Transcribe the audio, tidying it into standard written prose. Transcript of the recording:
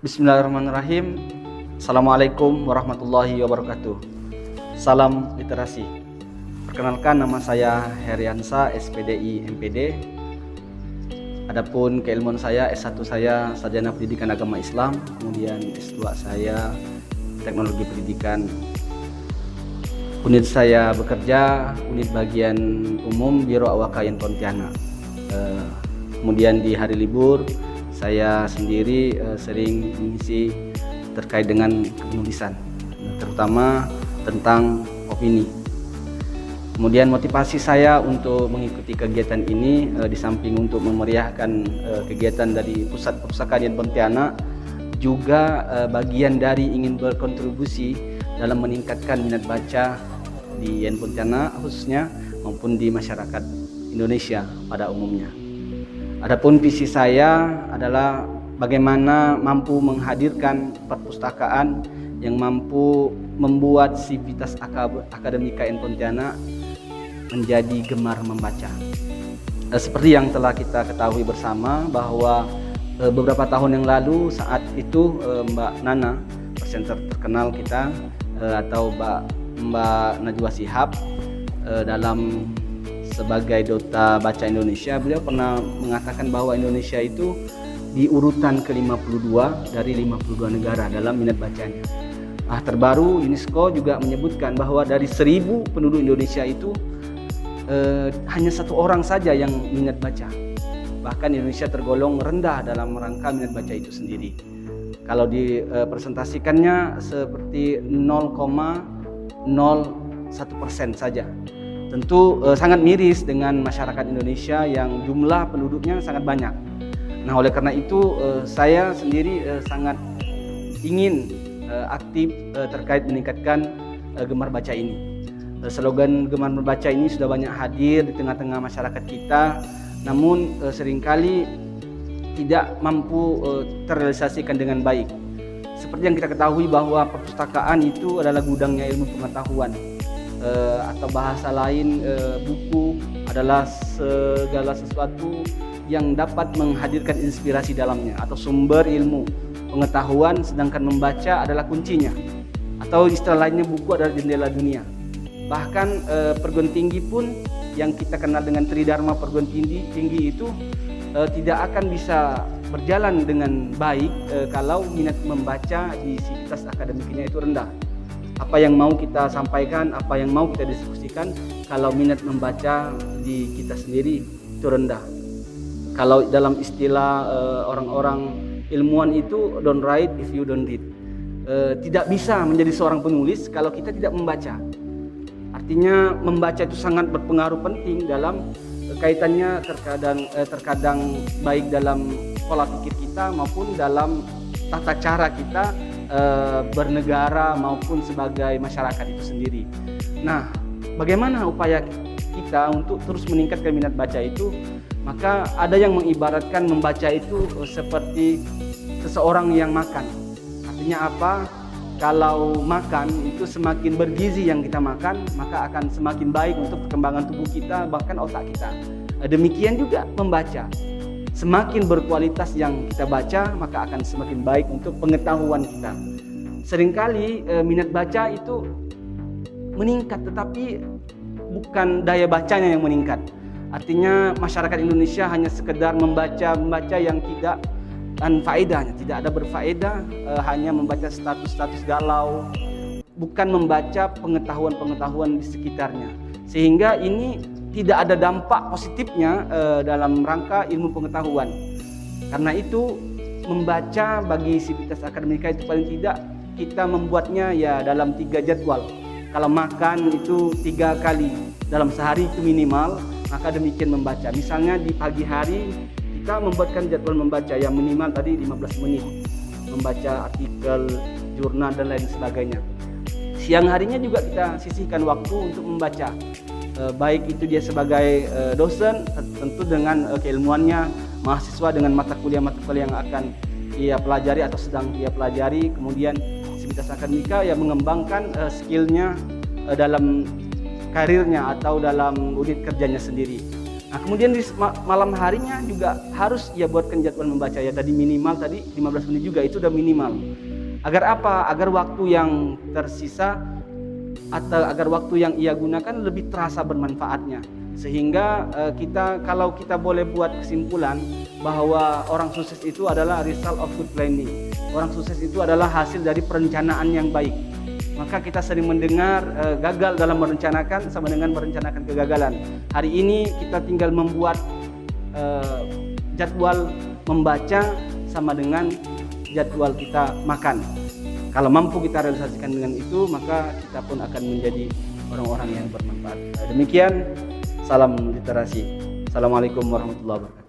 Bismillahirrahmanirrahim. Assalamualaikum warahmatullahi wabarakatuh. Salam literasi. Perkenalkan, nama saya Heriansa, SPDI MPD. Adapun keilmuan saya, S1 saya Sarjana Pendidikan Agama Islam, kemudian S2 saya Teknologi Pendidikan. Unit saya bekerja unit bagian umum Biro Awakayan Pontianak. Kemudian di hari libur saya sendiri sering mengisi terkait dengan penulisan, terutama tentang opini. Kemudian motivasi saya untuk mengikuti kegiatan ini di samping untuk memeriahkan kegiatan dari Pusat Perpustakaan Pontianak, juga bagian dari ingin berkontribusi dalam meningkatkan minat baca di Yen Pontianak khususnya maupun di masyarakat Indonesia pada umumnya. Adapun visi saya adalah bagaimana mampu menghadirkan perpustakaan yang mampu membuat sivitas akademika Yen Pontianak menjadi gemar membaca. Seperti yang telah kita ketahui bersama bahwa beberapa tahun yang lalu saat itu Mbak Nana, presenter terkenal kita, atau Mbak Najwa Shihab dalam sebagai Duta Baca Indonesia, beliau pernah mengatakan bahwa Indonesia itu di urutan ke-52 dari 52 negara dalam minat bacanya. Terbaru UNESCO juga menyebutkan bahwa dari 1000 penduduk Indonesia itu hanya 1 orang saja yang minat baca. Bahkan Indonesia tergolong rendah dalam rangka minat baca itu sendiri. Kalau dipresentasikannya seperti 0,01% saja. Tentu sangat miris dengan masyarakat Indonesia yang jumlah penduduknya sangat banyak. Nah, oleh karena itu saya sendiri sangat ingin aktif terkait meningkatkan gemar baca ini. Slogan gemar membaca ini sudah banyak hadir di tengah-tengah masyarakat kita, namun seringkali tidak mampu terrealisasikan dengan baik. Seperti yang kita ketahui bahwa perpustakaan itu adalah gudangnya ilmu pengetahuan. Atau bahasa lain, buku adalah segala sesuatu yang dapat menghadirkan inspirasi dalamnya atau sumber ilmu pengetahuan, sedangkan membaca adalah kuncinya, atau istilah lainnya buku adalah jendela dunia. Bahkan perguruan tinggi pun yang kita kenal dengan Tridharma perguruan tinggi itu tidak akan bisa berjalan dengan baik kalau minat membaca di sivitas akademiknya itu rendah. Apa yang mau kita sampaikan, apa yang mau kita diskusikan, kalau minat membaca di kita sendiri itu rendah. Kalau dalam istilah orang-orang ilmuwan itu don't write if you don't read. Tidak bisa menjadi seorang penulis kalau kita tidak membaca. Artinya membaca itu sangat berpengaruh penting dalam kaitannya terkadang baik dalam pola pikir kita maupun dalam tata cara kita bernegara maupun sebagai masyarakat itu sendiri. Nah, bagaimana upaya kita untuk terus meningkatkan minat baca itu? Maka ada yang mengibaratkan membaca itu seperti seseorang yang makan. Artinya apa? Kalau makan itu semakin bergizi yang kita makan, maka akan semakin baik untuk perkembangan tubuh kita, bahkan otak kita. Demikian juga membaca. Semakin berkualitas yang kita baca, maka akan semakin baik untuk pengetahuan kita. Seringkali minat baca itu meningkat, tetapi bukan daya bacanya yang meningkat. Artinya masyarakat Indonesia hanya sekedar membaca yang tidak faedahnya, tidak ada berfaedah, hanya membaca status-status galau, bukan membaca pengetahuan-pengetahuan di sekitarnya. Sehingga ini tidak ada dampak positifnya dalam rangka ilmu pengetahuan. Karena itu membaca bagi sivitas akademika itu paling tidak kita membuatnya ya dalam 3 jadwal. Kalau makan itu 3 kali dalam sehari itu minimal, maka demikian membaca. Misalnya di pagi hari kita membuatkan jadwal membaca yang minimal tadi 15 menit, membaca artikel, jurnal dan lain sebagainya. Siang harinya juga kita sisihkan waktu untuk membaca. Baik itu dia sebagai dosen, tentu dengan keilmuannya, mahasiswa dengan mata kuliah yang akan ia pelajari atau sedang ia pelajari, kemudian sivitas akademika yang mengembangkan skillnya dalam karirnya atau dalam unit kerjanya sendiri. Nah, kemudian di malam harinya juga harus ia buatkan jadwal membaca ya, tadi minimal tadi 15 menit juga itu udah minimal. Agar apa? Agar waktu yang tersisa atau agar waktu yang ia gunakan lebih terasa bermanfaatnya. Sehingga kalau kita boleh buat kesimpulan bahwa orang sukses itu adalah result of good planning. Orang sukses itu adalah hasil dari perencanaan yang baik. Maka kita sering mendengar gagal dalam merencanakan sama dengan merencanakan kegagalan. Hari ini kita tinggal membuat jadwal membaca sama dengan jadwal kita makan. Kalau mampu kita realisasikan dengan itu, maka kita pun akan menjadi orang-orang yang bermanfaat. Demikian, salam literasi. Assalamualaikum warahmatullahi wabarakatuh.